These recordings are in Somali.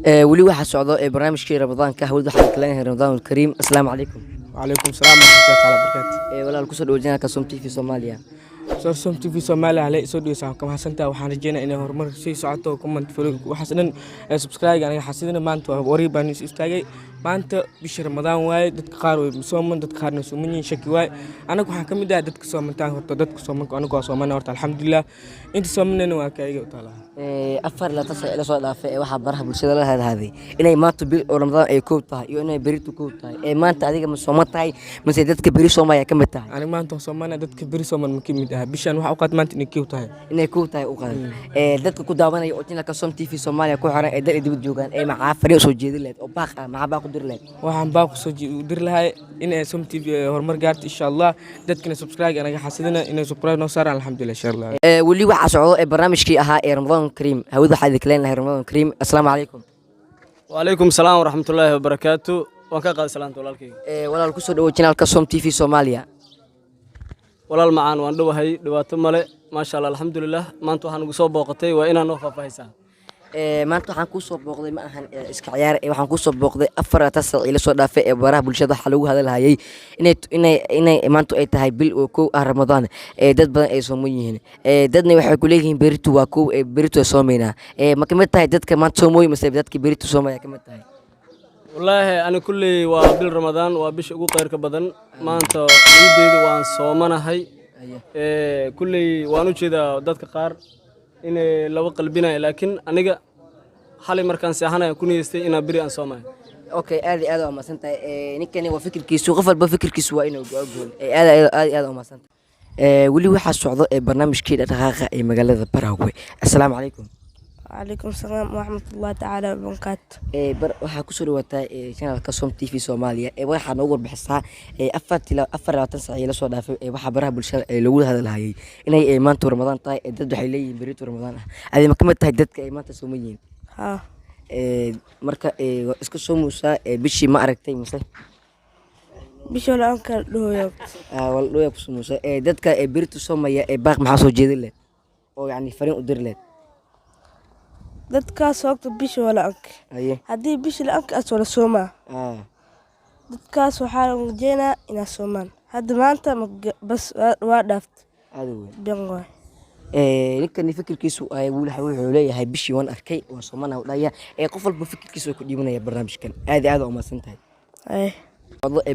ولي واحد سعوداء برنامج كي رمضان كهود واحد كلانه رمضان الكريم. السلام عليكم. وعليكم السلام ورحمة الله تعالى وبركاته. ولا الكسر وجهنا كسمتي في صوماليا. صرت في صوماليا على سودي ساعة كم حسنتها وحنا رجينا إنه هرمر شيء ساعته وكمان فرق وحسنا سبسكرايب يعني حسنا ما أنتوا قريبا نستعجل ما أنت بش رمضان وايد تتقاروا مسومن تتقارن سومني شكل وايد أنا كو حكم ده دتك سومن تان هرت دتك سومن أنا كو سومن هرت الحمد لله أنت سومن نواكي وطالع. أفر لا تصل إلى صلاة في واحد برها بالشدة هذه إنه ما تبي رمضان يكوتها يونا بريتو كوتها ما أنت عليك من صومتها من سيدتك بري صوما يا كم تاعي. أنا ما أنت سومن دتك بري صومن ممكن مده بيشان واحد أوقات ما أنت نكيوتها. إنه كوتها أوقات. دتك كداوانا يقولنا كسمتي في صوماليا كو حرا إدل إدي بتجوجان مع فريق سوجي دلت أو باق مع باق درلت. waxaan baa ku soo dir lahay inay SMTV horumar gaarto insha Allah dadkina subscribe anaga xasidina inay subscribe noo saaraan alxamdulillah insha Allah wali waxa socdo barnaamijkii ahaa Ramadan Kareem hawada waxa idin kaleena Ramadan Kareem. Assalaamu calaykum. wa alaykum salaam wa rahmatullahi wa barakatuh waan ka qaad salaanta walaalkay walaal ku soo dhawo channelka SMTV Soomaaliya. walaal macaan waan dhawahay dhawaato male ma sha Allah alxamdulillah maanta waxaan ugu soo booqatay waa inaan noo faahfaahisaa maanta waxaan ku soo booqday ma ahan iska ciyaar waxaan ku soo booqday 4 ila soo dhaafay baraha bulshada waxa lagu hadalhayay inay maanta ay tahay bil oo koow Ramadan dad badan ay sooman yihiin dadna waxay ku leeyihiin beritu waa koow beritu soomeena ma kamid tahay dadka maanta soomooy mise dadka beritu soomaya kamid tahay wallaahi ana kulli waa bil Ramadan waa bisha ugu qeyrka badan maanta ciideedu waan soomanahay kulli waan u jeedaa dadka qaar inay laba qalbinay laakiin aniga xalay markaan seexanayo ku niyeystay inaan biri aan soomahay okay aad oo maasantahay ninkani waa fikirkiisu qof walba fikirkiisu waa inuu go'aan aad oo maasantahay wali waxa socdo barnaamijkii dhaqaaqa ee magaalada Barawe. Assalaamu calaykum. وعليكم السلام ورحمة الله تعالى وبركاته. waxaa ku soo dhawaatay channelka SMTV Soomaaliya waxa noogu warbixisaa 4 saac la soo dhaafay waxa baraha bulshada lagu hadalhayay inay maanta Ramadan tahay dad waxay leeyihiin beritu Ramadan adii ma kamid tahay dadka ay maanta sooman yihiin ها marka iska soomuusa bishii ma aragtay mise بشو الأنكر دويا wal dhooya ku soomuusa dadka beritu soomaya baaq maxaa soo jeedin leh oo yani fariin u dir leh dadkaas waqti bisha wala ank haddii bisha la ank as wala soomaa dadkaas waxaa lagu jeynaa inaa soomaan hadda maanta bas waa dhaaft bengoy ninkani fikirkiisu wuxuu leeyahay bishii waan arkay waan soomana dhaya qof walba fikirkiisu ku dhiibanaya barnaamijkan aad oo maasantahay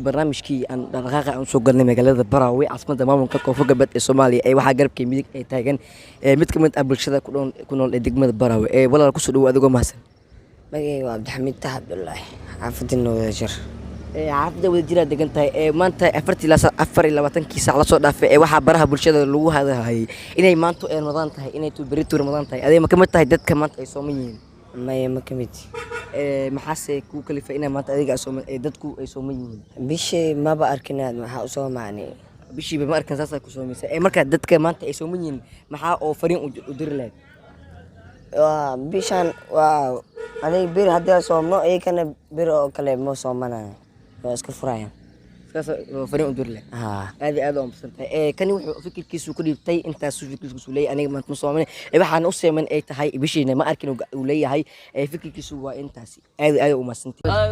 barnaamijkii aan dhaqaaqa aan soo galnay magaalada Barawe caasimada maamulka Koonfur Galbeed ee Soomaaliya waxa garabkii midig ay taagan mid kamid ah bulshada ku nool degmada Barawe walaal ku soo dhawo adigoo mahadsan magayga waa Abdixamiid Abdullaahi xaafadina wadajir xaafada wadajir degan tahay maanta 24 saac la soo dhaafay waxa baraha bulshada lagu hadalhayay inay maanta Ramadan tahay inay beritu Ramadan tahay adee ma kamid tahay dadka maanta ay sooman yihiin ma kamid maxaase ku kalifay inay maanta adiga sooman dadku ay sooman yihiin bishii maba arkinaad maxaa u soo maanay bishii ma arkan saasa ku soomaysa marka dadka maanta ay sooman yihiin maxaa oo fariin u diri lahayd waa bishan waa aday bir haddii soomno ayakana bir oo kale ma soomanayo waa iska furayaan saas fariin u diri lahayd aad oo maasantahay kani wuxuu fikirkiisu ku dhiibtay intaas fikirkiisu leeyahay aniga maanta ma sooman waxaan u seeman ay tahay bishiina ma arkin uu leeyahay fikirkiisu waa intaas aad u maasantahay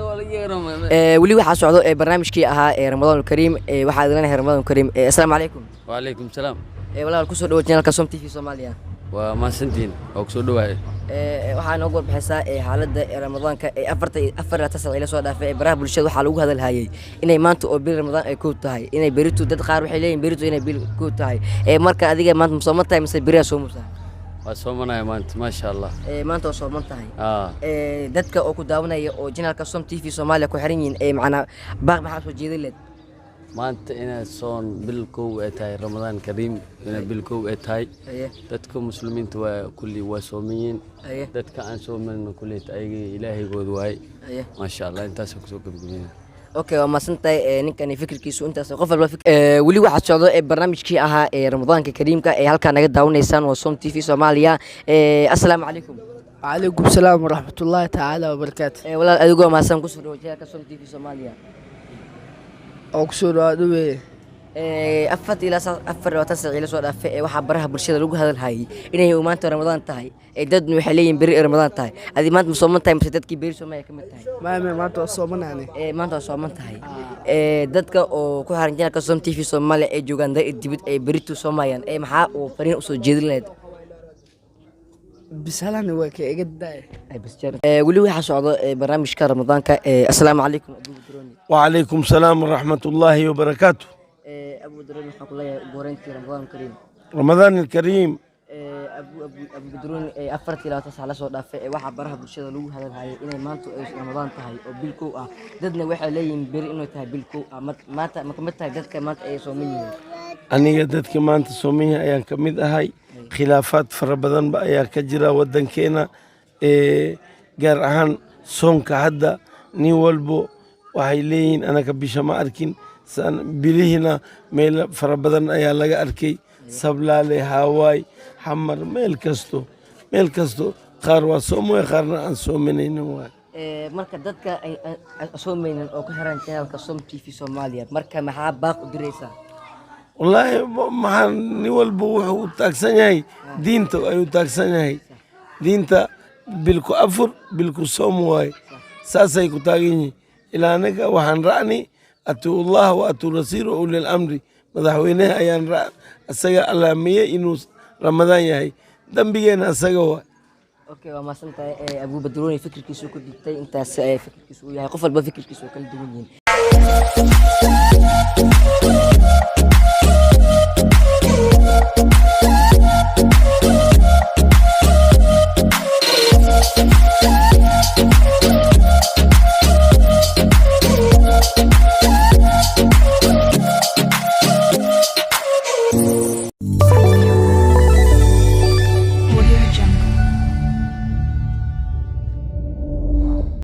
wali waxa socdo barnaamijkii ahaa Ramadan Kareem waxa idin Ramadan Kareem. Assalaamu calaykum. wa alaykum salaam walaal ku soo dhawo channelka SMTV Soomaaliya waa maasantiin oo ku soo dhawahay waxaa noogu warbixisaa xaaladda Ramadaanka 4 saac ila soo dhaafay baraha bulshada waxa lagu hadalhayay inay maanta oo bil Ramadaan ay ku tahay inay beritu dad qaar waxay leeyihiin beritu inay bil ku tahay marka adiga maanta ma sooman tahay mise beriya soomusa waa soomanahay maanta ma sha Allah maanta oo sooman tahay dadka oo ku daawanaya oo channelka SMTV Soomaaliya ku xiran yihiin macna baaq maxaa soo jeedin leed maanta inay soon bil koow ay tahay Ramadan Kareem inay bil koow ay tahay dadka muslimiinta waa kulli waa soomiyin dadka aan soomin kulli ayaga ilaahaygood waay ma sha Allah intaas ku soo gabagabeeyay okay waa maasantahay ninkani fikirkiisu intaas qof walba wali waxa socdo barnaamijkii ahaa Ramadaanka Kareemka halka naga daawanaysaan waa SMTV Soomaaliya. Assalaamu calaykum. وعليكم السلام ورحمة الله تعالى وبركاته walaal adigoo maasan ku soo dhawo channelka SMTV Soomaaliya oo ku soo dhawaado أفت إلى أفر وتسع إلى سؤال أف وحبرها برشة لوجه هذا الهاي إنه يوم أنت رمضان تاي دد محلين بري رمضان تاي هذه ما أنت مصمم تاي مسدد كبير سو ما يكمل تاي ما توصومنا يعني ما أنت مصمم تاي دد كا أو كل حرجنا كسوم تي في سومالي جوجان ده الدبت بريتو سومايان محا وفرين أصول جديد لهذا بس هل أنا وك جدا بس جرب ولي واحد صعد برنامج كرمضان السلام عليكم أبو بدروني وعليكم السلام ورحمة الله وبركاته. أبو بدروني حق الله بورنتي رمضان كريم رمضان الكريم. أبو بدروني أفرتي لا تسعى لسه دافع واحد برها برشة لوجه هذا الهاي إنه ما أنتو رمضان تهاي أو بالكو ددنا واحد لين بري إنه تهاي بالكو ما كملت هاي دد كمان صوميني أنا قدرت كمان تصوميها أيام كميد هاي خلافات فربضان بأيا كجرا ودن كينا جار عن صوم كهدا نيولبو وهايلين أنا كبيشة ما أركين سان بليهنا ميل فربضان أيا لقى أركي سبلالي هاواي حمر ميل كستو خاروا صومو خارنا عن صومين واي marka dadka ay soomeynan oo ku xiran channelka Som TV Soomaaliya marka maxaa baaq u diraysaa والله ما نيولبو وحو تاكسن ياهي دينتا أيو تاكسن ياهي دينتا بلكو أفر بلكو صوم واي ساسا يكو تاقيني إلا أنك وحن رأني أتو الله وأتو رسير أولي الأمر مدحوينيها أيان رأى الساقة اللامية إنو رمضان ياهي دنبيجينا الساقة واي اوكي waa maasan tahay Abu Badrooni fikirkiisu ku dhigtay intaas fikirkiisu yahay qof walba fikirkiisu kala duwan yihiin